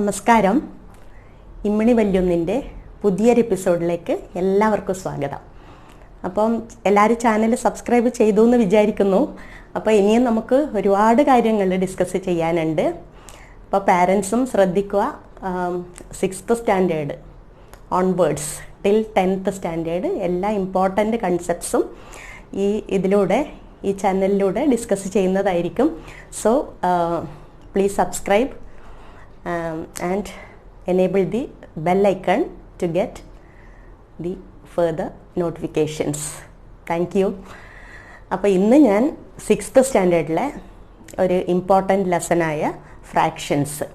നമസ്കാരം. ഇമ്മിണി വല്യൊന്നിൻ്റെ പുതിയൊരു എപ്പിസോഡിലേക്ക് എല്ലാവർക്കും സ്വാഗതം. അപ്പം എല്ലാവരും ചാനൽ സബ്സ്ക്രൈബ് ചെയ്തു എന്ന് വിചാരിക്കുന്നു. അപ്പോൾ ഇനിയും നമുക്ക് ഒരുപാട് കാര്യങ്ങൾ ഡിസ്കസ് ചെയ്യാനുണ്ട്. അപ്പോൾ പാരൻസും ശ്രദ്ധിക്കുക. 6th standard onwards till 10th standard എല്ലാ ഇമ്പോർട്ടൻ്റ് കൺസെപ്റ്റ്സും ഈ ചാനലിലൂടെ ഡിസ്കസ് ചെയ്യുന്നതായിരിക്കും. So please subscribe and enable the bell icon to get the further notifications. Thank you. അപ്പോൾ ഇന്ന് ഞാൻ 6th സ്റ്റാൻഡേർഡിലെ ഒരു ഇമ്പോർട്ടൻ്റ് ലെസനായ ഫ്രാക്ഷൻസ്.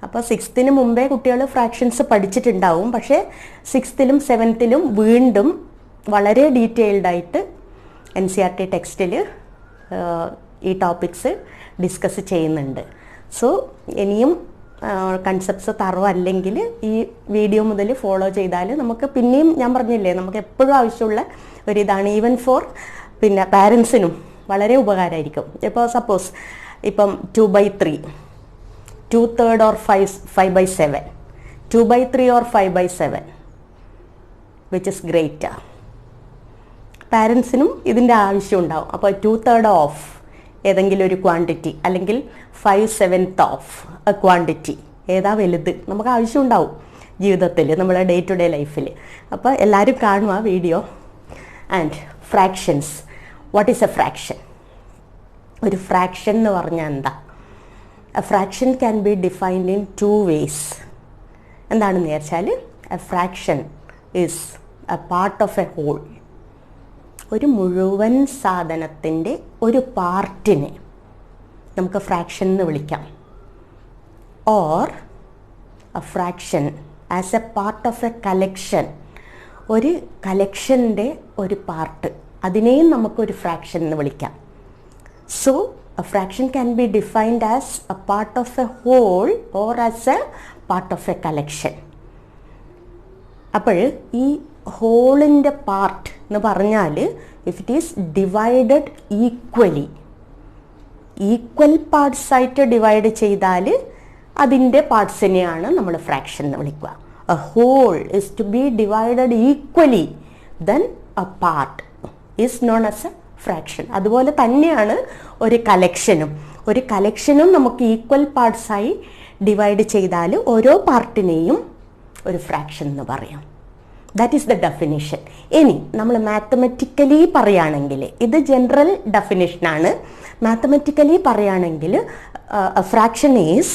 അപ്പോൾ 6th മുമ്പേ കുട്ടികൾ ഫ്രാക്ഷൻസ് പഠിച്ചിട്ടുണ്ടാവും. പക്ഷേ 6th 7th വീണ്ടും വളരെ ഡീറ്റെയിൽഡായിട്ട് NCERT ടെക്സ്റ്റിൽ ഈ ടോപ്പിക്സ് ഡിസ്കസ് ചെയ്യുന്നുണ്ട്. സോ ഇനിയും കൺസെപ്റ്റ്സ് തറവല്ലെങ്കിൽ ഈ വീഡിയോ മുതൽ ഫോളോ ചെയ്താൽ നമുക്ക് പിന്നെയും ഞാൻ പറഞ്ഞില്ലേ, നമുക്ക് എപ്പോഴും ആവശ്യമുള്ള ഒരിതാണ്. ഈവൻ ഫോർ പാരൻസിനും വളരെ ഉപകാരമായിരിക്കും. ഇപ്പോൾ സപ്പോസ് ഇപ്പം 2/3, 2/3 or 5/7, 2/3 or 5/7 which is greater. പാരൻസിനും ഇതിൻ്റെ ആവശ്യം ഉണ്ടാവും. അപ്പോൾ 2/3 ഓഫ് ഏതെങ്കിലും ഒരു ക്വാണ്ടിറ്റി അല്ലെങ്കിൽ 5/7 ഓഫ് എ ക്വാണ്ടിറ്റി ഏതാ വലുത് നമുക്ക് ആവശ്യമുണ്ടാവും ജീവിതത്തിൽ, നമ്മുടെ ഡേ ടു ഡേ ലൈഫിൽ. അപ്പോൾ എല്ലാവരും കാണുക video. And fractions, what is a fraction? ഒരു ഫ്രാക്ഷൻ എന്ന് പറഞ്ഞാൽ എന്താ? A fraction can be defined in 2 ways. എന്താണെന്ന് വിചാരിച്ചാൽ a fraction is a part of a whole. ഒരു മുഴുവൻ സാധനത്തിൻ്റെ ഒരു പാർട്ടിനെ നമുക്ക് ഫ്രാക്ഷൻ എന്ന് വിളിക്കാം. Or a fraction as a part of a collection. ഒരു കലക്ഷൻ്റെ ഒരു പാർട്ട്, അതിനെയും നമുക്കൊരു ഫ്രാക്ഷൻ എന്ന് വിളിക്കാം. So a fraction can be defined as a part of a whole or as a part of a collection. അപ്പോൾ ഈ ഹോളിൻ്റെ പാർട്ട് എന്ന് പറഞ്ഞാൽ if it is divided equally, equal parts ആയിട്ട് ഡിവൈഡ് ചെയ്താൽ അതിൻ്റെ പാർട്സിനെയാണ് നമ്മൾ ഫ്രാക്ഷൻ എന്ന് വിളിക്കുക. A whole is to be divided equally, then a part is known as a fraction. അതുപോലെ തന്നെയാണ് ഒരു കലക്ഷനും നമുക്ക് ഈക്വൽ പാർട്സായി ഡിവൈഡ് ചെയ്താൽ ഓരോ പാർട്ടിനെയും ഒരു ഫ്രാക്ഷൻ എന്ന് പറയാം. That is the definition. ഇനി നമ്മൾ മാത്തമെറ്റിക്കലി പറയുകയാണെങ്കിൽ, ഇത് ജനറൽ ഡെഫിനിഷനാണ്. മാത്തമെറ്റിക്കലി പറയുകയാണെങ്കിൽ A fraction is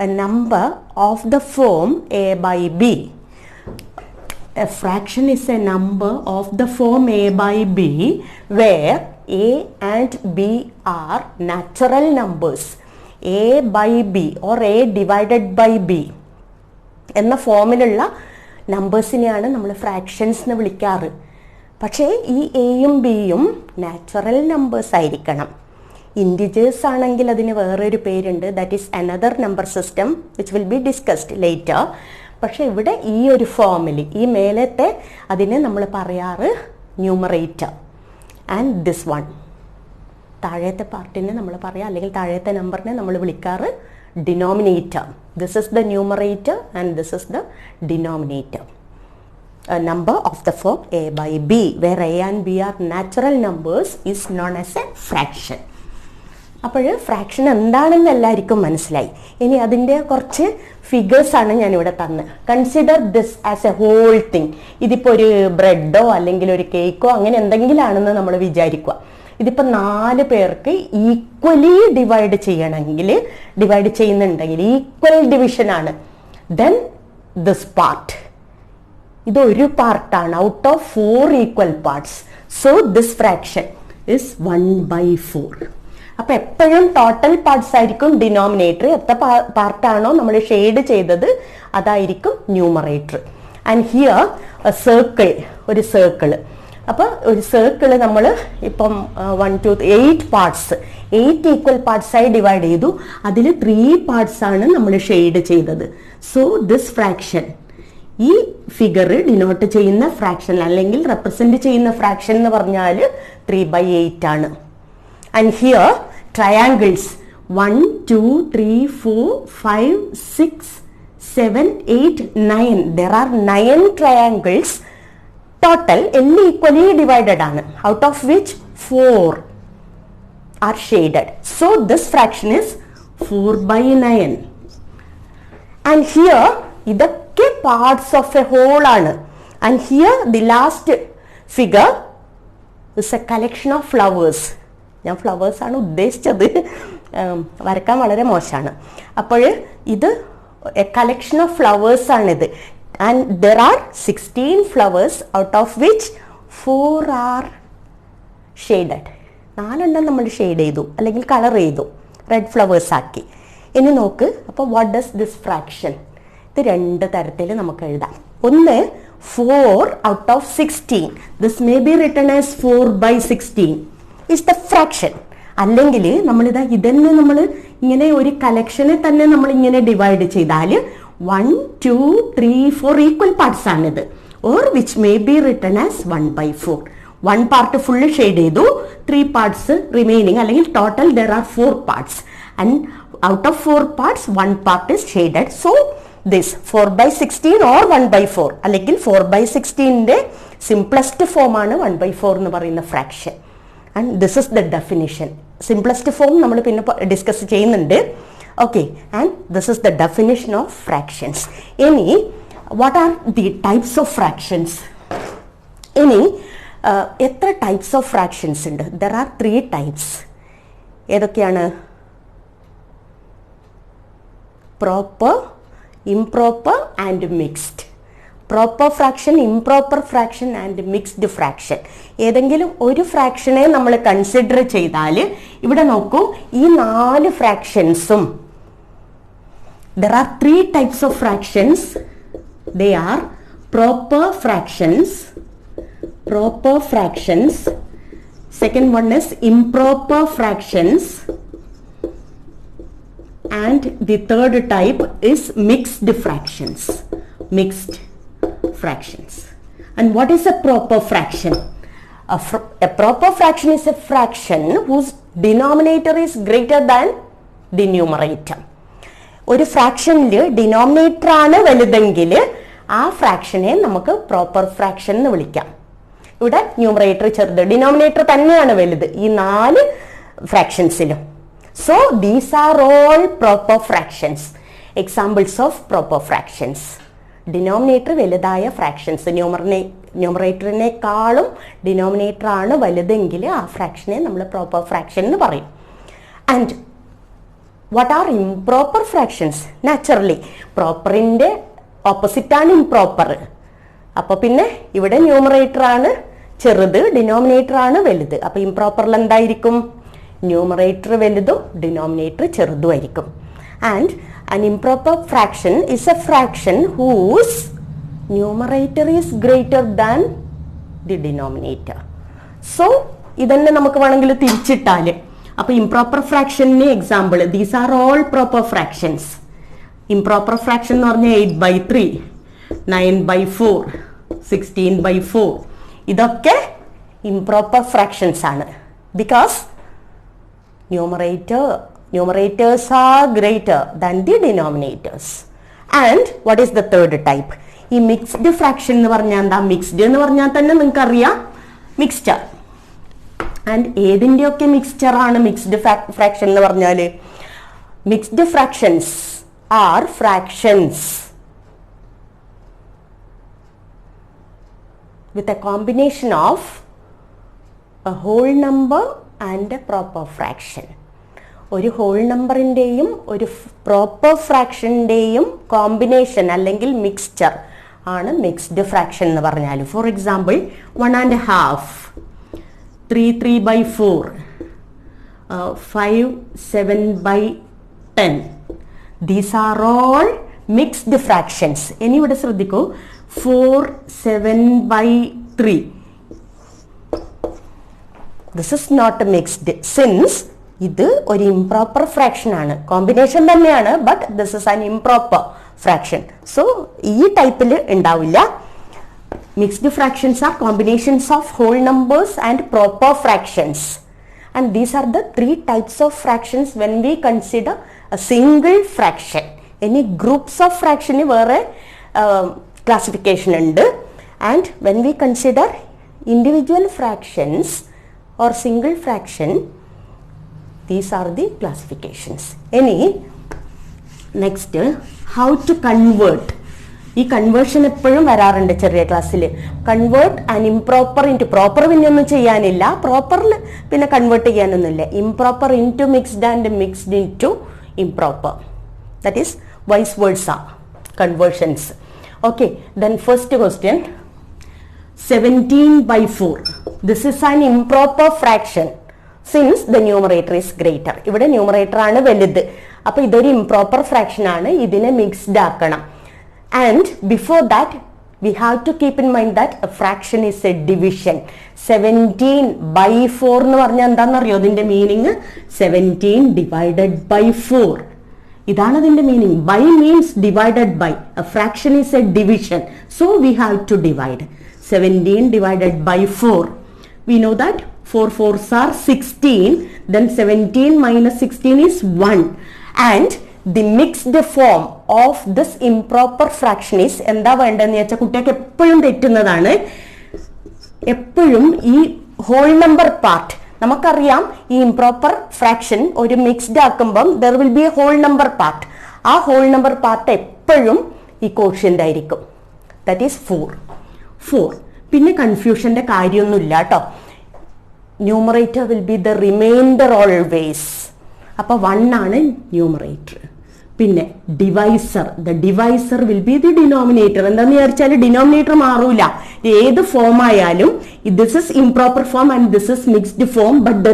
A number of the form a/b. A fraction is A number of the form a/b where a and b are natural numbers. a/b or a divided by b എന്ന ഫോമിലുള്ള നമ്പേഴ്സിനെയാണ് നമ്മൾ fractions എന്ന് വിളിക്കാറ്. പക്ഷേ ഈ എയും ബിയും natural numbers ആയിരിക്കണം. Integers ആണെങ്കിൽ അതിന് വേറൊരു പേരുണ്ട്, that is another number system which will be discussed later. പക്ഷേ ഇവിടെ ഈ ഒരു ഫോമിൽ, ഈ മേലത്തെ അതിനെ നമ്മൾ പറയാറ് ന്യൂമറേറ്റർ. ആൻഡ് ദിസ് വൺ, താഴത്തെ പാർട്ടിനെ നമ്മൾ പറയാം, അല്ലെങ്കിൽ താഴത്തെ നമ്പറിനെ നമ്മൾ വിളിക്കാറ് denominator. This is the numerator and this is the denominator. A number of the form a/b where a and b are natural numbers is known as a fraction. അപ്പോൾ fraction എന്താണെന്ന് എല്ലാവർക്കും മനസ്സിലായി. ഇനി അതിൻ്റെ കുറച്ച് ഫിഗേഴ്സാണ് ഞാനിവിടെ തന്നത്. Consider this as a whole thing. ഇതിപ്പോൾ ഒരു ബ്രെഡോ അല്ലെങ്കിൽ ഒരു കേക്കോ അങ്ങനെ എന്തെങ്കിലും ആണെന്ന് നമ്മൾ വിചാരിക്കുക. ഇതിപ്പോൾ 4 പേർക്ക് ഈക്വലി ഡിവൈഡ് ചെയ്യുന്നുണ്ടെങ്കിൽ ഈക്വൽ ഡിവിഷനാണ്. ദെൻ ദിസ് പാർട്ട്, ഇതൊരു പാർട്ടാണ് out of 4 equal parts. So this fraction is 1/4. അപ്പോൾ എപ്പോഴും ടോട്ടൽ പാർട്സ് ആയിരിക്കും ഡിനോമിനേറ്റർ. എത്ര പാർട്ടാണോ നമ്മൾ ഷെയ്ഡ് ചെയ്തത് അതായിരിക്കും ന്യൂമറേറ്റർ. ആൻഡ് ഹിയർ ഒരു സർക്കിൾ. അപ്പോൾ ഒരു സർക്കിൾ നമ്മൾ ഇപ്പം 1 2 8 പാർട്സ്, 8 ഈക്വൽ പാർട്സായി ഡിവൈഡ് ചെയ്തു. അതിൽ 3 പാർട്സാണ് നമ്മൾ ഷെയ്ഡ് ചെയ്തത്. സോ ദിസ് ഫ്രാക്ഷൻ, ഈ ഫിഗർ ഡിനോട്ട് ചെയ്യുന്ന ഫ്രാക്ഷൻ അല്ലെങ്കിൽ റെപ്രസെൻറ്റ് ചെയ്യുന്ന ഫ്രാക്ഷൻ എന്ന് പറഞ്ഞാൽ 3/8 ആണ്. And here triangles 1 2 3 4 5 6 7, 8, 9. There are 9 triangles total, equally divided ആണ്, out of which 4 are shaded. So this fraction is 4 by 9. And here ഇതൊക്കെ parts of a whole ആണ്. And here the last figure is a collection of flowers. ഞാൻ flowers ആണ് ഉദ്ദേശിച്ചത്, വരക്കാൻ വളരെ മോശമാണ്. അപ്പോൾ ഇത് a collection of flowers ആണിത്. And there are 16 flowers, out of which 4 are shaded. 4 നമ്മൾ ഷെയ്ഡ് ചെയ്തു അല്ലെങ്കിൽ കളർ ചെയ്തു, റെഡ് ഫ്ലവേഴ്സ് ആക്കി. ഇനി നോക്ക്, അപ്പോൾ വാട്ട് ഡസ് ദിസ് ഫ്രാക്ഷൻ? ഇത് 2 തരത്തിൽ നമുക്ക് എഴുതാം. ഒന്ന് 4 out of 16. This may be written as 4 by 16 is the fraction. അല്ലെങ്കിൽ നമ്മളിതാ ഇതന്നെ നമ്മൾ ഇങ്ങനെ ഒരു കളക്ഷനെ തന്നെ നമ്മൾ ഇങ്ങനെ ഡിവൈഡ് ചെയ്താൽ 1, 2, 3, 4 ഈക്വൽ പാർട്സ് ആണിത്. Or which may be written as 1 by 4. 1 part full shade ചെയ്തു, 3 പാർട്സ് റിമൈനിങ്, അല്ലെങ്കിൽ total there are 4 parts. And out of 4 parts 1 part is shaded. So this 4 by 16 or 1 by 4, അല്ലെങ്കിൽ 4 by 16ന്റെ simplest ഫോമാണ് 1 by 4 എന്ന് പറയുന്ന fraction. And this is the definition. Simplest form നമ്മൾ പിന്നെ discuss ചെയ്യുന്നുണ്ട്. Okay, and this is the definition of fractions. ഇനി what are the types of fractions? ഇനി എത്ര ടൈപ്സ് ഓഫ് ഫ്രാക്ഷൻസ് ഉണ്ട്? There are 3 types. ഏതൊക്കെയാണ്? Proper, improper and mixed. Proper fraction, improper fraction and mixed fraction. ഏതെങ്കിലും ഒരു ഫ്രാക്ഷനെ നമ്മൾ consider ചെയ്താൽ ഇവിടെ നോക്കൂ, ഈ 4 ഫ്രാക്ഷൻസും there are 3 types of fractions. They are proper fractions, second one is improper fractions, and the third type is mixed fractions. And what is a proper fraction? A proper fraction is a fraction whose denominator is greater than the numerator. ഒരു ഫ്രാക്ഷനിൽ denominator ആണ് വലുതെങ്കിൽ ആ ഫ്രാക്ഷനെ നമുക്ക് proper fraction എന്ന് വിളിക്കാം. ഇവിടെ numerator ചെറുത്, denominator തന്നെയാണ് വലുത് ഈ 4 ഫ്രാക്ഷൻസിലും. So these are all proper fractions. Examples of proper fractions. Denominator വലുതായ fractions, ന്യൂമറേറ്ററിനേക്കാളും ഡിനോമിനേറ്റർ ആണ് വലുതെങ്കിൽ ആ ഫ്രാക്ഷനെ നമ്മൾ പ്രോപ്പർ ഫ്രാക്ഷൻ എന്ന് പറയും. And what are improper fractions? Naturally പ്രോപ്പറിൻ്റെ ഓപ്പോസിറ്റാണ് ഇംപ്രോപ്പർ. അപ്പോൾ പിന്നെ ഇവിടെ ന്യൂമറേറ്റർ ആണ് ചെറുത്, ഡിനോമിനേറ്റർ ആണ് വലുത്. അപ്പോൾ ഇംപ്രോപ്പറിൽ എന്തായിരിക്കും? ന്യൂമറേറ്റർ വലുതും ഡിനോമിനേറ്റർ ചെറുതുമായിരിക്കും. And an improper fraction is a fraction whose numerator is greater than the denominator. So ഇതന്നെ നമുക്ക് വേണമെങ്കിൽ തിരിച്ചിട്ടാൽ, അപ്പോൾ ഇംപ്രോപ്പർ ഫ്രാക്ഷന് example, these are all proper fractions. Improper fraction എന്ന് പറഞ്ഞാൽ 8 by 3, 9 by 4, 16 by 4. ഇതൊക്കെ ഇംപ്രോപ്പർ ഫ്രാക്ഷൻസ് ആണ്. Because numerators are greater than the denominators. And what is the third type? ഈ മിക്സ്ഡ് ഫ്രാക്ഷൻ എന്ന് പറഞ്ഞാൽ എന്താ? മിക്സ്ഡ് എന്ന് പറഞ്ഞാൽ തന്നെ നിങ്ങൾക്ക് അറിയാം, മിക്സ്ചർ. ആൻഡ് ഏതിൻ്റെയൊക്കെ മിക്സ്ചർ ആണ് മിക്സ്ഡ് ഫ്രാക്ഷൻ എന്ന് പറഞ്ഞാൽ? Mixed fractions are fractions with a combination of a whole number and a proper fraction. ഒരു ഹോൾ നമ്പറിൻ്റെയും ഒരു പ്രോപ്പർ ഫ്രാക്ഷൻ്റെയും കോമ്പിനേഷൻ അല്ലെങ്കിൽ മിക്സ്ചർ ആണ് മിക്സ്ഡ് ഫ്രാക്ഷൻ എന്ന് പറഞ്ഞാൽ. For example 1.5, 3 by 4, 5, 7 by 10. These are all mixed fractions. ഇനി ഇവിടെ ശ്രദ്ധിക്കൂ, 4, 7 by 3. This is not mixed since ഇത് ഒരു ഇംപ്രോപ്പർ ഫ്രാക്ഷൻ ആണ്. കോമ്പിനേഷൻ തന്നെയാണ്, but this is an improper fraction. So ഈ ടൈപ്പിൽ ഉണ്ടാവില്ല. Mixed fractions are combinations of whole numbers and proper fractions. And these are the 3 types of fractions when we consider a single fraction. Any groups of fraction വേറെ classification ഉണ്ട്. And when we consider individual fractions or single fraction, these are the classifications. Next, how to convert. ഈ conversion എപ്പോഴും വരാറുണ്ട് ചെറിയ ക്ലാസ്സിൽ. Convert and improper into proper പിന്നെ ഒന്നും ചെയ്യാനില്ല, പ്രോപ്പറിൽ പിന്നെ കൺവേർട്ട് ചെയ്യാനൊന്നുമില്ല. Improper into mixed and mixed into improper, that is vice versa conversions. Okay, then first question, 17/4. This is an improper fraction since the numerator is greater. ഇവിടെ numerator ആണ് വലുത്, അപ്പോൾ ഇതൊരു ഇംപ്രോപ്പർ ഫ്രാക്ഷൻ ആണ്, ഇതിനെ മിക്സ്ഡ് ആക്കണം. And before that we have to keep in mind that a fraction is a division. 17/4 എന്ന് പറഞ്ഞാൽ എന്താണെന്നറിയോ ഇതിന്റെ മീനിങ്? 17 divided by 4. ഇതാണ് അതിന്റെ meaning. By means divided by. A fraction is a division, so we have to divide. 17 divided by 4. We know that 4 4s are 16. Then 17 minus 16 is 1. And the mixed form of this improper fraction is എന്താ വേണ്ടതെന്ന് വെച്ചാൽ കുട്ടികൾക്ക് എപ്പോഴും തെറ്റുന്നതാണ്. എപ്പോഴും ഈ whole number part നമുക്കറിയാം. ഈ improper fraction ഒരു മിക്സ്ഡ് ആക്കുമ്പം there will be a whole number part. ആ ഹോൾ നമ്പർ പാർട്ട് എപ്പോഴും ഈ കോഷ്യന്റ് ആയിരിക്കും, ദാറ്റ് ഈസ് 4. പിന്നെ കൺഫ്യൂഷന്റെ കാര്യമൊന്നുമില്ല കേട്ടോ. Numerator will be the reminder always. അപ്പോൾ 1 ആണ് ന്യൂമറേറ്റർ. പിന്നെ divisor, the divisor will be the denominator. എന്താന്ന് വിചാരിച്ചാൽ ഡിനോമിനേറ്റർ മാറൂല, ഏത് ഫോം ആയാലും. This is improper form and this is mixed form, but the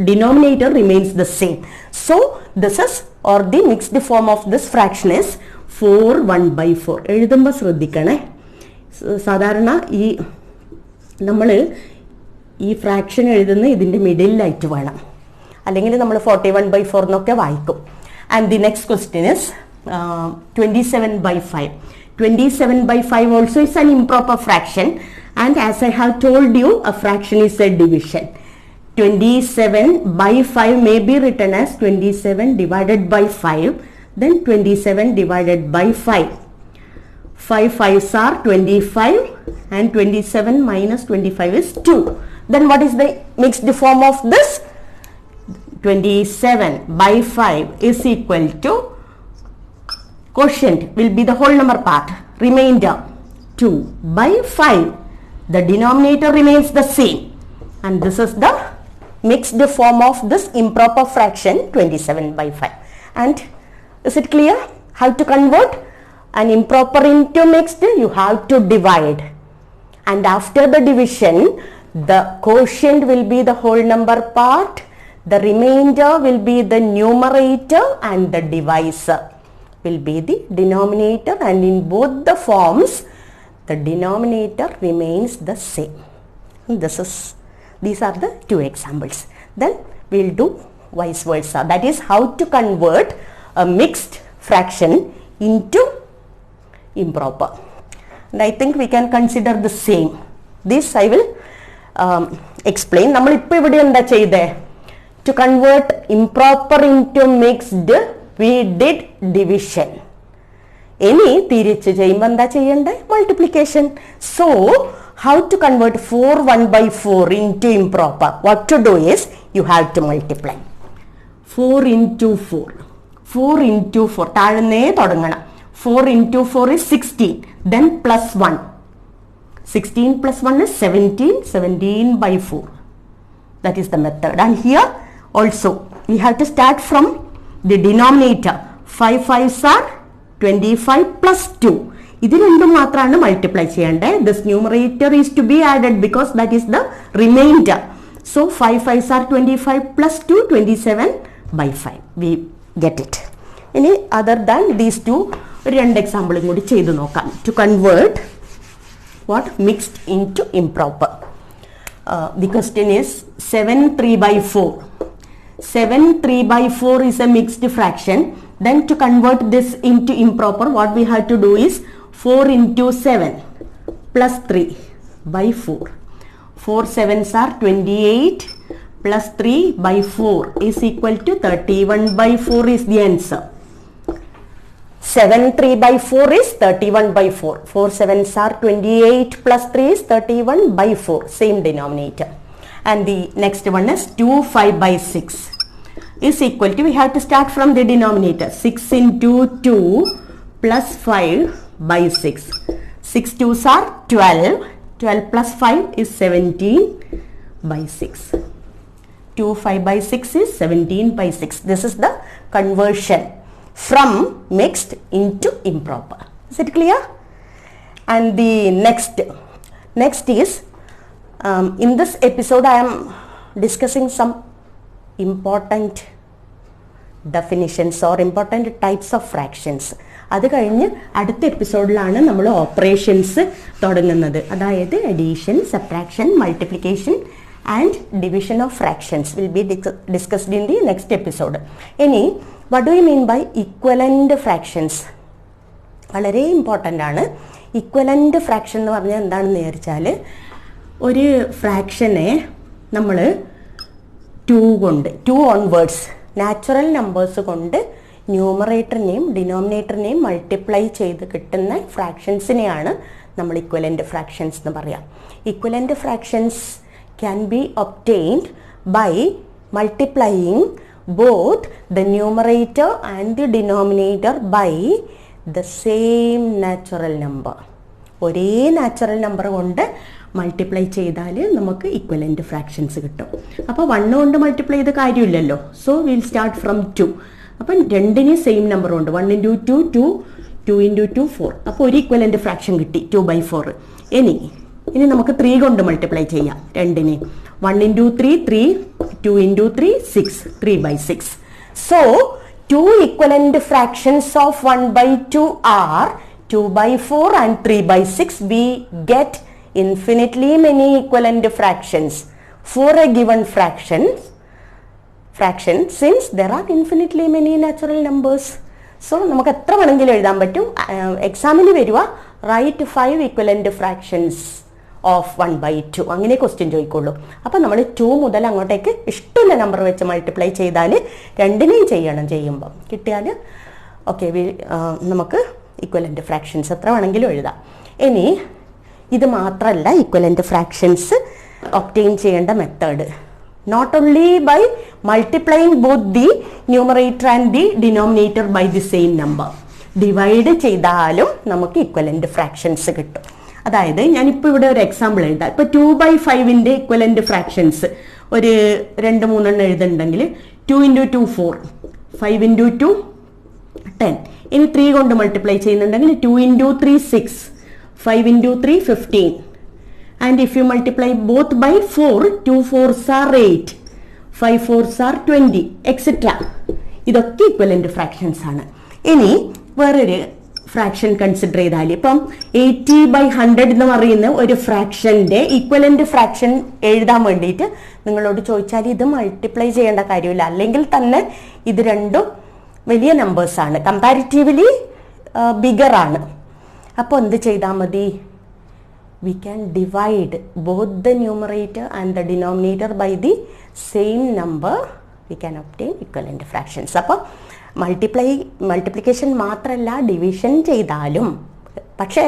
denominator remains the same. So this is or the mixed form of this fraction is 4 1/4. എഴുതുമ്പോൾ ശ്രദ്ധിക്കണേ. സാധാരണ ഈ നമ്മൾ ഈ ഫ്രാക്ഷൻ എഴുതുന്ന ഇതിൻ്റെ മിഡിലായിട്ട് വേണം, അല്ലെങ്കിൽ നമ്മൾ 41/4 എന്നൊക്കെ വായിക്കും. And the next question is 27/5. 27/5 also is an improper fraction, and as I have told you, a fraction is a division. 27/5 may be written as 27 divided by 5, then 27 divided by 5. 5 5s are 25, and 27 minus 25 is 2. Then what is the mixed form of this? 27/5 is equal to quotient will be the whole number part, remainder 2/5. The denominator remains the same, and this is the mixed form of this improper fraction 27/5. And is it clear how to convert an improper into mixed? You have to divide, and after the division the quotient will be the whole number part, the remainder will be the numerator, and the divisor will be the denominator, and in both the forms the denominator remains the same. These are the two examples. Then we will do vice versa, that is how to convert a mixed fraction into improper. And I think we can consider the same. This I will explain. നമ്മൾ ഇപ്പോൾ ഇവിടെ എന്താ ചെയ്തേ? To convert improper into mixed, we did division. ഇനി തിരിച്ച് ചെയ്യുമ്പോൾ എന്താ ചെയ്യണ്ടേ? Multiplication. So how to convert 4 1/4 into improper? What to do is you have to multiply. 4 into 4. 4 into 4. താഴെ തുടങ്ങണം. 4 into 4 is 16. Then plus 1. 16 plus 1 is 17. 17/4. That is the method. And here also we have to start from the denominator. 5 5s are 25 plus 2. ഇത് രണ്ടും മാത്രമാണ് multiply ചെയ്യേണ്ടത്. This numerator is to be added because that is the remainder. So 5 5s are 25 plus 2, 27/5. We get it. ഇനി other than these two രണ്ട് എക്സാമ്പിളും കൂടി ചെയ്തു നോക്കാം. To convert what? Mixed into improper. The question is 7 3/4. 7 3/4 is a mixed fraction. Then to convert this into improper, what we have to do is 4 into 7 plus 3/4. 4 7s are 28 plus 3/4 is equal to 31/4 is the answer. 7 3 by 4 is 31 by 4. 4 7s are 28 plus 3 is 31 by 4. Same denominator. And the next one is 2 5 by 6 is equal to, we have to start from the denominator. 6 into 2 plus 5 by 6. 6 2s are 12. 12 plus 5 is 17 by 6. 2 5 by 6 is 17 by 6. This is the conversion from mixed into improper. Is it clear? And the next is, in this episode I am discussing some important definitions or important types of fractions. അത് കഴിഞ്ഞ് അടുത്ത എപ്പിസോഡിലാണ് നമ്മൾ operations തുടങ്ങുന്നത്. അതായത് addition, subtraction, multiplication and division of fractions will be discussed in the next episode. ഇനി what do you mean by equivalent fractions? വളരെ important ആണ്. Equivalent fraction എന്ന് പറഞ്ഞാൽ എന്താണെന്ന് വിചാരിച്ചാൽ, ഒരു ഫ്രാക്ഷനെ നമ്മൾ 2 കൊണ്ട് 2 ഓൺവേർഡ്സ് നാച്ചുറൽ നമ്പേഴ്സ് കൊണ്ട് ന്യൂമറേറ്ററിനെയും ഡിനോമിനേറ്ററിനെയും മൾട്ടിപ്ലൈ ചെയ്ത് കിട്ടുന്ന ഫ്രാക്ഷൻസിനെയാണ് നമ്മൾ ഇക്വലൻ്റ് ഫ്രാക്ഷൻസ് എന്ന് പറയാം. Equivalent fractions can be obtained by multiplying both the numerator and the denominator by the same natural number. ഒരേ നാച്ചുറൽ നമ്പർ കൊണ്ട് മൾട്ടിപ്ലൈ ചെയ്താൽ നമുക്ക് ഇക്വലൻ്റ് ഫ്രാക്ഷൻസ് കിട്ടും. അപ്പോൾ 1 കൊണ്ട് മൾട്ടിപ്ലൈ ചെയ്ത കാര്യമില്ലല്ലോ. So will start from 2. അപ്പം രണ്ടിന് സെയിം നമ്പർ ഉണ്ട്. 1 into 2 2, 2 into 2 4. അപ്പോൾ ഒരു ഇക്വലൻ്റ് ഫ്രാക്ഷൻ കിട്ടി 2 by 4. ഇനി നമുക്ക് 3 കൊണ്ട് മൾട്ടിപ്ലൈ ചെയ്യാം രണ്ടിനെ. 1 into 3 3, 2 into 3 6, 3 by 6. So 2 equivalent fractions of 1 by 2 are 2 by 4 and 3 by 6. We get infinitely many equivalent fractions for a given fraction since there are infinitely many natural numbers. So നമുക്ക് എത്ര വേണമെങ്കിലും എഴുതാൻ പറ്റും. എക്സാമിന് വരിക write 5 equivalent fractions of 1 by 2 അങ്ങനെ question ചോദിക്കുള്ളൂ. അപ്പം നമ്മൾ 2 മുതൽ അങ്ങോട്ടേക്ക് ഇഷ്ടമുള്ള നമ്പർ വെച്ച് മൾട്ടിപ്ലൈ ചെയ്താൽ രണ്ടിനെയും ചെയ്യുമ്പോൾ കിട്ടിയാൽ ഓക്കെ നമുക്ക് ഇക്വലൻ്റ് ഫ്രാക്ഷൻസ് എത്ര വേണമെങ്കിലും എഴുതാം. ഇനി ഇത് മാത്രമല്ല ഇക്വലൻ്റ് ഫ്രാക്ഷൻസ് ഒബ്റ്റെയിൻ ചെയ്യേണ്ട method. Not only by multiplying both the numerator and the denominator by the same number, divide ചെയ്താലും നമുക്ക് ഇക്വലൻ്റ് ഫ്രാക്ഷൻസ് കിട്ടും. അതായത് ഞാനിപ്പോൾ ഇവിടെ ഒരു എക്സാമ്പിൾ എഴുതാം. ഇപ്പോൾ 2 by 5ൻ്റെ ഇക്വലൻ്റ് ഫ്രാക്ഷൻസ് ഒരു 2-3 എഴുതുന്നുണ്ടെങ്കിൽ 2 into 2 4, 5 into 2 10. ഇനി 3 കൊണ്ട് മൾട്ടിപ്ലൈ ചെയ്യുന്നുണ്ടെങ്കിൽ 2 into 3 6, 5 into 3 15. And if you multiply both by 4, 2 4s are 8, 5 4s are 20, etcetera. ഇതൊക്കെ ഇക്വലൻ്റ് ഫ്രാക്ഷൻസ് ആണ്. ഇനി വേറൊരു ഫ്രാക്ഷൻ കൺസിഡർ ചെയ്താൽ, ഇപ്പം 80 by 100 എന്ന് പറയുന്ന ഒരു ഫ്രാക്ഷൻ്റെ ഈക്വലൻ്റ് ഫ്രാക്ഷൻ എഴുതാൻ വേണ്ടിയിട്ട് നിങ്ങളോട് ചോദിച്ചാൽ ഇത് മൾട്ടിപ്ലൈ ചെയ്യേണ്ട കാര്യമില്ല. അല്ലെങ്കിൽ തന്നെ ഇത് രണ്ടും വലിയ നമ്പേഴ്സാണ്, കമ്പാരിറ്റീവ്ലി ബിഗർ ആണ്. അപ്പോൾ എന്ത് ചെയ്താൽ മതി? We can divide both the numerator and the denominator by the same number. We can obtain equivalent fractions. അപ്പോൾ മൾട്ടിപ്ലിക്കേഷൻ മാത്രമല്ല, ഡിവിഷൻ ചെയ്താലും പക്ഷേ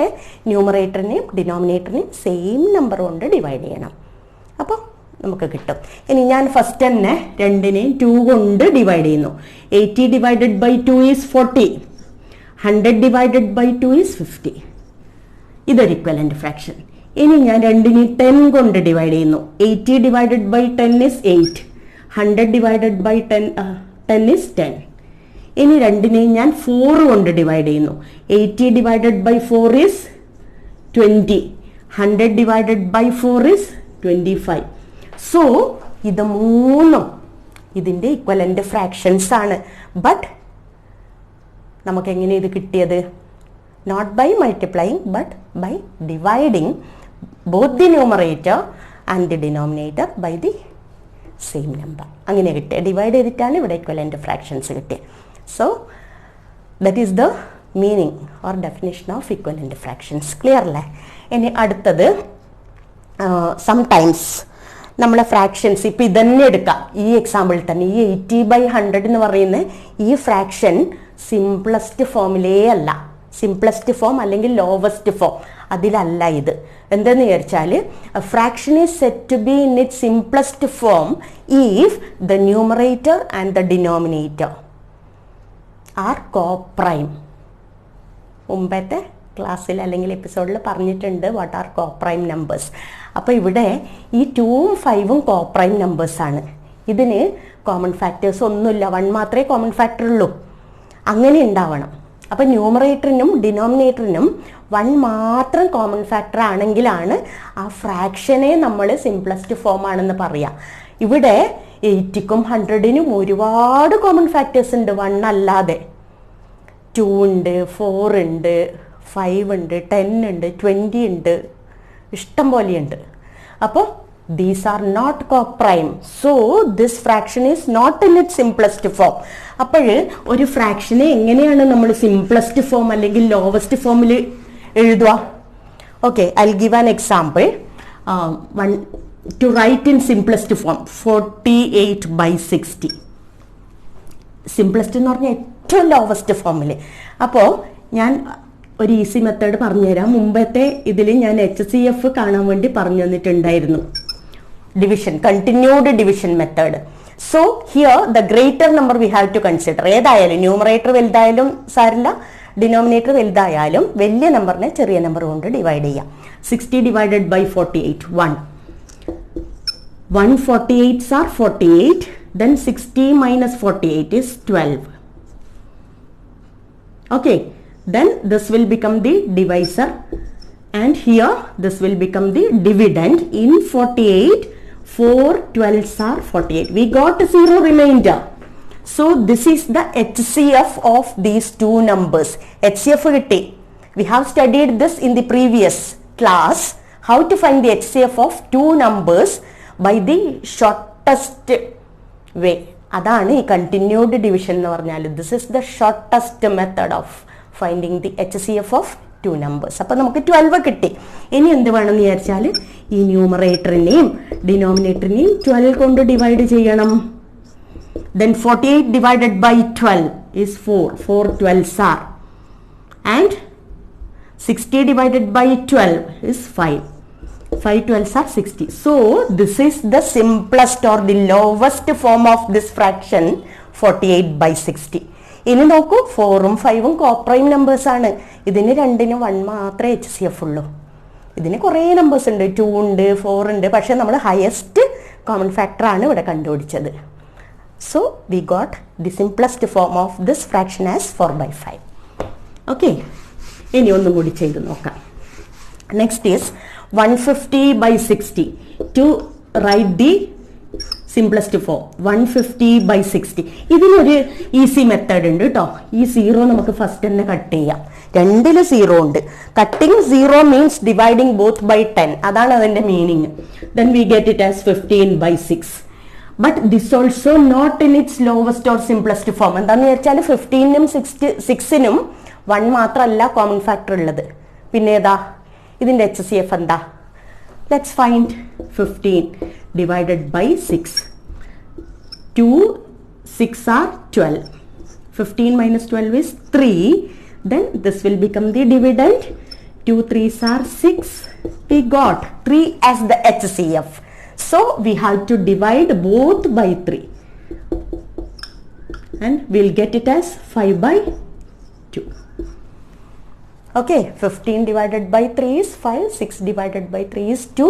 ന്യൂമറേറ്ററിനെയും ഡിനോമിനേറ്ററിനെയും സെയിം നമ്പർ കൊണ്ട് ഡിവൈഡ് ചെയ്യണം. അപ്പോൾ നമുക്ക് കിട്ടും. ഇനി ഞാൻ ഫസ്റ്റ് തന്നെ രണ്ടിനെയും 2 കൊണ്ട് ഡിവൈഡ് ചെയ്യുന്നു. 80 divided by 2 is 40, 100 divided by 2 is 50. ഇതൊരു ഇക്വലൻ്റ് ഫ്രാക്ഷൻ. ഇനി ഞാൻ രണ്ടിനെയും 10 കൊണ്ട് ഡിവൈഡ് ചെയ്യുന്നു. 80 divided by 10 is 8, 100 divided by 10 is 10. ഇനി രണ്ടിനെയും ഞാൻ 4 കൊണ്ട് ഡിവൈഡ് ചെയ്യുന്നു. 80 divided by 4 is 20, 100 divided by 4 is 25. So ഇത് മൂന്നും ഇതിൻ്റെ ഇക്വലൻ്റ് ഫ്രാക്ഷൻസ് ആണ്. ബട്ട് നമുക്കെങ്ങനെ ഇത് കിട്ടിയത്? Not by multiplying but by dividing both the numerator and the denominator by the same number. അങ്ങനെ കിട്ടിയത്, ഡിവൈഡ് ചെയ്തിട്ടാണ് ഇവിടെ ഇക്വലൻ്റ് ഫ്രാക്ഷൻസ് കിട്ടിയത്. So that is the meaning or definition of equivalent fractions. Clear അല്ലേ? ഇനി അടുത്തത് sometimes നമ്മളെ fractions ഇപ്പം ഇതന്നെ എടുക്കാം. ഈ എക്സാമ്പിളിൽ തന്നെ ഈ 80/100 എന്ന് പറയുന്ന ഈ ഫ്രാക്ഷൻ സിംപ്ലസ്റ്റ് ഫോമിലേ അല്ല. സിംപ്ലസ്റ്റ് ഫോം അല്ലെങ്കിൽ ലോവസ്റ്റ് ഫോം അതിലല്ല ഇത്. എന്തെന്ന് വിചാരിച്ചാൽ fraction is said to be in it simplest form if the numerator and the denominator are coprime. മുമ്പത്തെ ക്ലാസ്സിൽ അല്ലെങ്കിൽ എപ്പിസോഡിൽ പറഞ്ഞിട്ടുണ്ട് വാട്ട് ആർ കോപ്രൈം നമ്പേഴ്സ്. അപ്പോൾ ഇവിടെ ഈ 2ഉം 5ഉം കോപ്രൈം നമ്പേഴ്സാണ്. ഇതിന് കോമൺ ഫാക്ടേഴ്സ് ഒന്നുമില്ല, 1 മാത്രമേ കോമൺ ഫാക്ടർ ഉള്ളൂ. അങ്ങനെ ഉണ്ടാവണം. അപ്പോൾ ന്യൂമറേറ്ററിനും ഡിനോമിനേറ്ററിനും 1 മാത്രം കോമൺ ഫാക്ടർ ആണെങ്കിലാണ് ആ ഫ്രാക്ഷനെ നമ്മൾ സിംപ്ലസ്റ്റ് ഫോം ആണെന്ന് പറയാം. ഇവിടെ 80ക്കും 100നും ഒരുപാട് കോമൺ ഫാക്ടേഴ്സ് ഉണ്ട് 1 അല്ലാതെ. 2 ഉണ്ട്, 4 ഉണ്ട്, 5 ഉണ്ട്, 10 ഉണ്ട്, 20 ഉണ്ട്, ഇഷ്ടം പോലെയുണ്ട്. അപ്പോൾ these are not coprime, so this fraction is not in its simplest form. അപ്പോൾ ഒരു ഫ്രാക്ഷനെ എങ്ങനെയാണ് നമ്മൾ സിംപ്ലസ്റ്റ് ഫോം അല്ലെങ്കിൽ ലോവസ്റ്റ് ഫോമിൽ എഴുതുക? Okay, I'll give an example. To write in simplest form 48/60. Simplest എന്ന് പറഞ്ഞാൽ ഏറ്റവും ലോവസ്റ്റ് ഫോമിൽ. അപ്പോൾ ഞാൻ ഒരു ഈസി മെത്തേഡ് പറഞ്ഞുതരാം. മുമ്പത്തെ ഇതിൽ ഞാൻ HCF കാണാൻ വേണ്ടി പറഞ്ഞു തന്നിട്ടുണ്ടായിരുന്നു. Division, continued division method. So here the greater number we have to consider. ഏതായാലും ന്യൂമറേറ്റർ വലുതായാലും സാരില്ല, ഡിനോമിനേറ്റർ വലുതായാലും വലിയ നമ്പറിനെ ചെറിയ നമ്പർ കൊണ്ട് ഡിവൈഡ് ചെയ്യാം. 60/48 1. 1/48s are 48. Then 60 minus 48 is 12. Okay, then this will become the divisor and here this will become the dividend. In 48, 4 12s are 48. We got 0 remainder. So this is the HCF of these two numbers. HCF kitti. We have studied this in the previous class. How to find the HCF of two numbers by the shortest way. അതാണ് ഈ continued division എന്ന് പറഞ്ഞാൽ. This is the shortest method of finding the HCF of 2 numbers. അപ്പോൾ നമുക്ക് 12 കിട്ടി. ഇനി എന്ത് വേണമെന്ന് വിചാരിച്ചാൽ ഈ ന്യൂമറേറ്ററിനെയും ഡിനോമിനേറ്ററിനെയും 12 കൊണ്ട് ഡിവൈഡ് ചെയ്യണം. Then 48 divided by 12 is 4. 4 12s are. And 60 divided by 12 is 5. 5 12s are 60. So this is the simplest or the lowest form of this fraction 48/60. ഇനി നോക്കൂ, 4ഉം 5ഉം കോപ്രൈം നമ്പേഴ്സ് ആണ്. ഇതിന് രണ്ടിനും 1 മാത്രമേ HCF ഉള്ളൂ. ഇതിന് കുറേ നമ്പേഴ്സ് ഉണ്ട്, 2 ഉണ്ട്, 4 ഉണ്ട്. പക്ഷെ നമ്മൾ ഹയസ്റ്റ് കോമൺ ഫാക്ടർ ആണ് ഇവിടെ കണ്ടുപിടിച്ചത്. So we got the simplest form of this fraction as 4/5. Okay, ഇനി ഒന്നും കൂടി ചെയ്ത് നോക്കാം. Next is 150/60. To write the simplest form 150/60. ഇതിനൊരു ഈസി മെത്തേഡ് ഉണ്ട് കേട്ടോ. ഈ 0 നമുക്ക് ഫസ്റ്റ് തന്നെ കട്ട് ചെയ്യാം. രണ്ടില് 0 ഉണ്ട്. Cutting 0 means dividing both by 10. അതാണ് അതിന്റെ meaning. Then we get it as 15/6. But this also not in its lowest or simplest form. എന്താണെന്ന് വെച്ചാൽ 15നും 6നും 1 മാത്രമല്ല കോമൺ ഫാക്ടർ ഉള്ളത്. പിന്നെ ഏതാ ഇതിന്റെ HCF എന്താ? Let's find 15 divided by 6. 2 6 are 12. 15 minus 12 is 3. Then this will become the dividend. 2 3s are 6. We got 3 as the HCF. So we have to divide both by 3 and we'll get it as 5/2. Okay, 15 divided by 3 is 5, 6 divided by 3 is 2,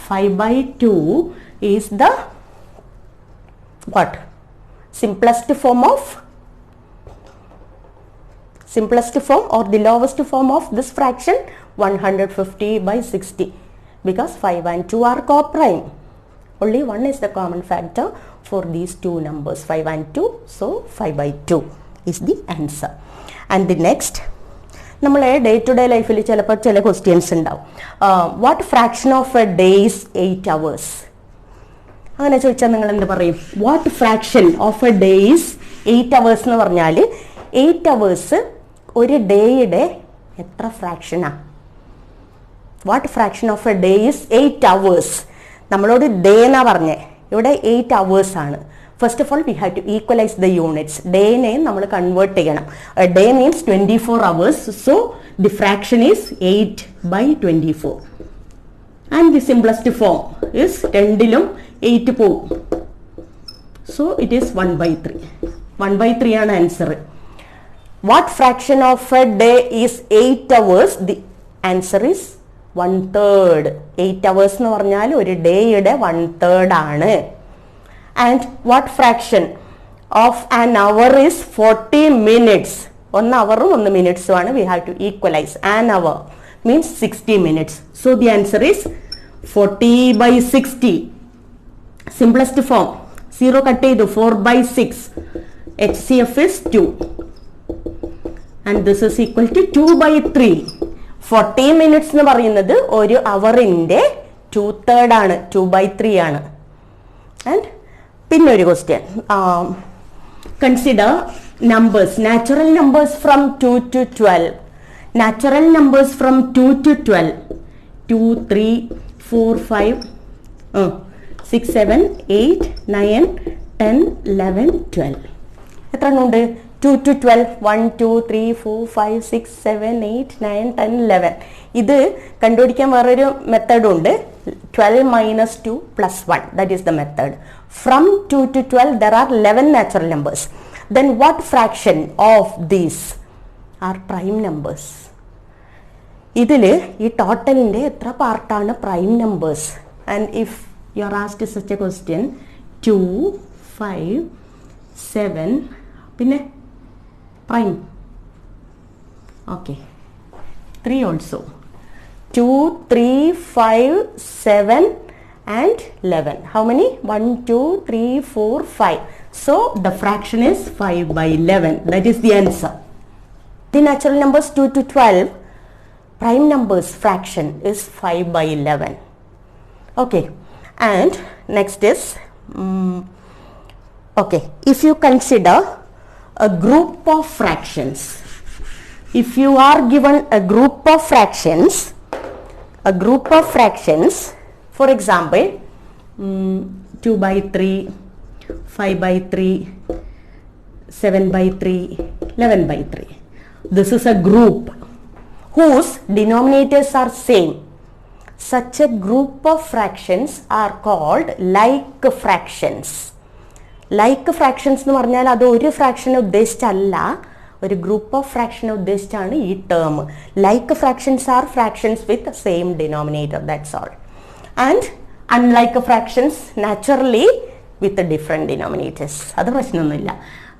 5/2 is the what? Simplest form or the lowest form of this fraction 150/60, because 5 and 2 are coprime. Only 1 is the common factor for these two numbers, 5 and 2, so 5/2 is the answer. And the next, നമ്മളെ day to day ലൈഫിൽ ചിലപ്പോൾ ചില questions ഉണ്ടാവും. What fraction of a day is 8 hours? അങ്ങനെ ചോദിച്ചാൽ നിങ്ങൾ എന്ത് പറയും? What fraction of a day is 8 hours എന്ന് പറഞ്ഞാൽ 8 hours ഒരു ഡേയുടെ എത്ര ഫ്രാക്ഷനാ? What fraction of a day is 8 hours? നമ്മളോട് ഡേ എന്നാ പറഞ്ഞേ, ഇവിടെ 8 hours ആണ്. First of all we have to equalise the units. ഡേനെ നമ്മൾ കൺവേർട്ട് ചെയ്യണം. Day means 24 hours. So the fraction is 8/24. And the simplest form is 2ലും 8 പോവും. So it is 1/3. 1/3 ആണ് answer. What fraction of a day is 8 hours? The answer is 1/3. 8 hours എന്ന് പറഞ്ഞാൽ ഒരു ഡേയുടെ 1/3 ആണ്. And what fraction of an hour is 40 minutes? 1 hour 1 minutes ആണ്. We have to equalize. An hour means 60 minutes. So the answer is 40/60. Simplest form. 0 cut ചെയ്തു 4/6. HCF is 2. And this is equal to 2/3. 40 minutes എന്ന് പറയുന്നത് ഒരു അവറിന്റെ 2/3 ആണ്. 2/3 ആണ്. And പിന്നെ ഒരു question, consider numbers, natural numbers from 2 to 12. Natural numbers from 2 to 12. 2, 3, 4, 5, 6, 7, 8, 9, 10, 11, 12. എത്ര എണ്ണമുണ്ട്? 2 to 12. 1, 2, 3, 4, 5, 6, 7, 8, 9, 10, 11. ഇത് കണ്ടുപിടിക്കാൻ വേറൊരു മെത്തേഡും ഉണ്ട്. 12 minus 2 plus 1. That is the method. From 2 to 12 there are 11 natural numbers. Then what fraction of these are prime numbers? ഇതില് ഈ ടോട്ടലിന്റെ എത്ര പാർട്ടാണ് prime numbers? And if you are asked such a question, 2, 5, 7, പിന്നെ prime. Okay, 3 also. 2, 3, 5, 7 and 11. How many? 1, 2, 3, 4, 5. So the fraction is 5/11. That is the answer. The natural numbers 2 to 12, prime numbers fraction is 5/11. Okay, and next is okay, if you consider a group of fractions, if you are given a group of fractions, for example, 2/3, 5/3, 7/3, 11/3. This is a group whose denominators are same. Such a group of fractions are called like fractions. Like fractions എന്ന് പറഞ്ഞാൽ അത് ഒരു ഫ്രാക്ഷനെ ഉദ്ദേശിച്ചല്ല, ഒരു group of ഫ്രാക്ഷനെ ഉദ്ദേശിച്ചാണ് ഈ term. Like fractions are fractions with same denominator, that's all. And unlike fractions naturally with different denominators. അത് പ്രശ്നമൊന്നുമില്ല.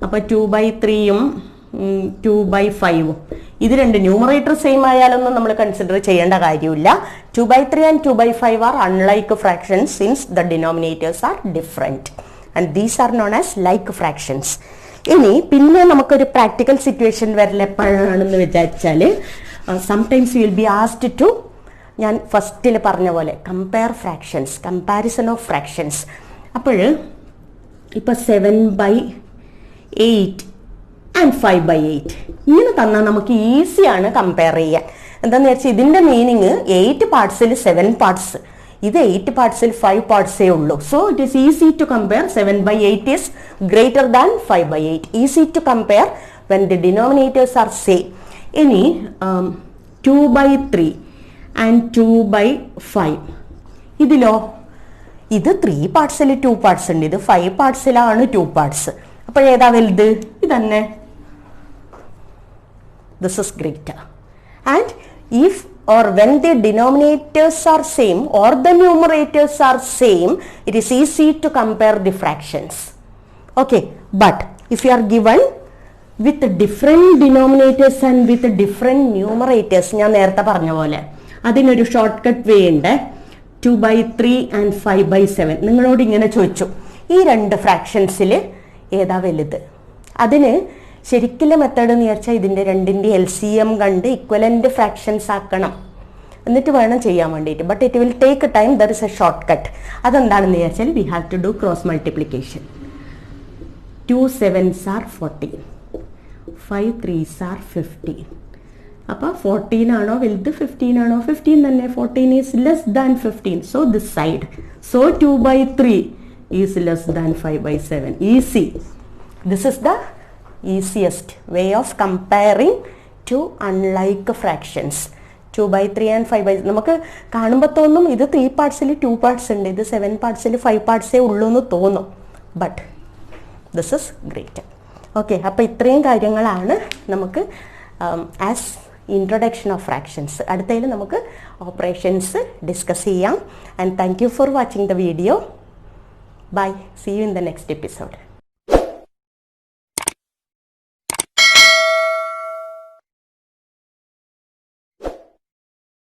അപ്പോൾ 2/3 2/5 ഇത് രണ്ട് ന്യൂമറേറ്റർ സെയിം ആയാലൊന്നും നമ്മൾ കൺസിഡർ ചെയ്യേണ്ട കാര്യമില്ല. 2/3 and 2/5 are unlike fractions since the denominators are different, and these are known as like fractions. ഇനി പിന്നെ നമുക്കൊരു പ്രാക്ടിക്കൽ സിറ്റുവേഷൻ വരൽ എപ്പോഴാണെന്ന് വിചാരിച്ചാൽ, sometimes you will be asked to, ഞാൻ ഫസ്റ്റിൽ പറഞ്ഞ പോലെ compare fractions, comparison of fractions. അപ്പോൾ ഇപ്പോൾ 7/8 ആൻഡ് 5/8 ഇങ്ങനെ തന്നാൽ നമുക്ക് ഈസിയാണ് കമ്പയർ ചെയ്യാൻ. എന്താണെന്ന് വെച്ചാൽ ഇതിൻ്റെ മീനിങ് 8 പാർട്സിൽ 7 പാർട്സ്, ഇത് 8 പാർട്സിൽ 5 പാർട്സേ ഉള്ളൂ. So it is easy to compare. 7/8 is greater than 5/8. Easy to compare when the denominators are same. ഇനി 2/3 ആൻഡ് 2/5 ഇതിലോ, ഇത് 3 പാർട്സിൽ 2 പാർട്സ് ഉണ്ട്, ഇത് 5 പാർട്സിലാണ് 2 പാർട്സ്. അപ്പോൾ ഏതാ വലുത്? ഇതന്നെ. This is greater. And if or when the denominators are same or the numerators are same, it is easy to compare the fractions. Okay, but if you are given with different denominators and with different numerators, ഞാൻ നേരത്തെ പറഞ്ഞ പോലെ അതിനൊരു short cut വേ ഉണ്ട്. 2/3 and 5/7 നിങ്ങളോട് ഇങ്ങനെ ചോദിച്ചു, ഈ രണ്ട് ഫ്രാക്ഷൻസിൽ ഏതാ വലുത്? അതിന് ശരിക്കുള്ള മെത്തേഡ് എന്ന് വെച്ചാൽ ഇതിൻ്റെ രണ്ടിൻ്റെ LCM കണ്ട് ഇക്വലൻ്റ് ഫ്രാക്ഷൻസ് ആക്കണം, എന്നിട്ട് വേണം ചെയ്യാൻ വേണ്ടിയിട്ട്. But it will take time. There is a short cut. അതെന്താണെന്ന് വെച്ചാൽ we have to do cross multiplication. 2 7s are 14, 5 3s are 15, അപ്പോൾ 14 ആണോ വലുത് 15 ആണോ? 15 തന്നെ. 14 is less than 15. So this side. So 2/3 is less than 5/7. Easy. This is the easiest way of comparing two unlike fractions. 2/3 and 5/7. നമുക്ക് കാണുമ്പോൾ തോന്നും ഇത് 3 പാർട്സിൽ 2 parts ഉണ്ട്, ഇത് 7 പാർട്സിൽ 5 പാർട്സേ ഉള്ളൂ എന്ന് തോന്നും. But this is great. Okay, അപ്പോൾ ഇത്രയും കാര്യങ്ങളാണ് നമുക്ക് ആസ് ഇൻട്രൊഡക്ഷൻ ഓഫ് ഫ്രാക്ഷൻസ്. അടുത്തതിൽ നമുക്ക് ഓപ്പറേഷൻസ് ഡിസ്കസ് ചെയ്യാം. And thank you for watching the video. Bye. See you in the next episode.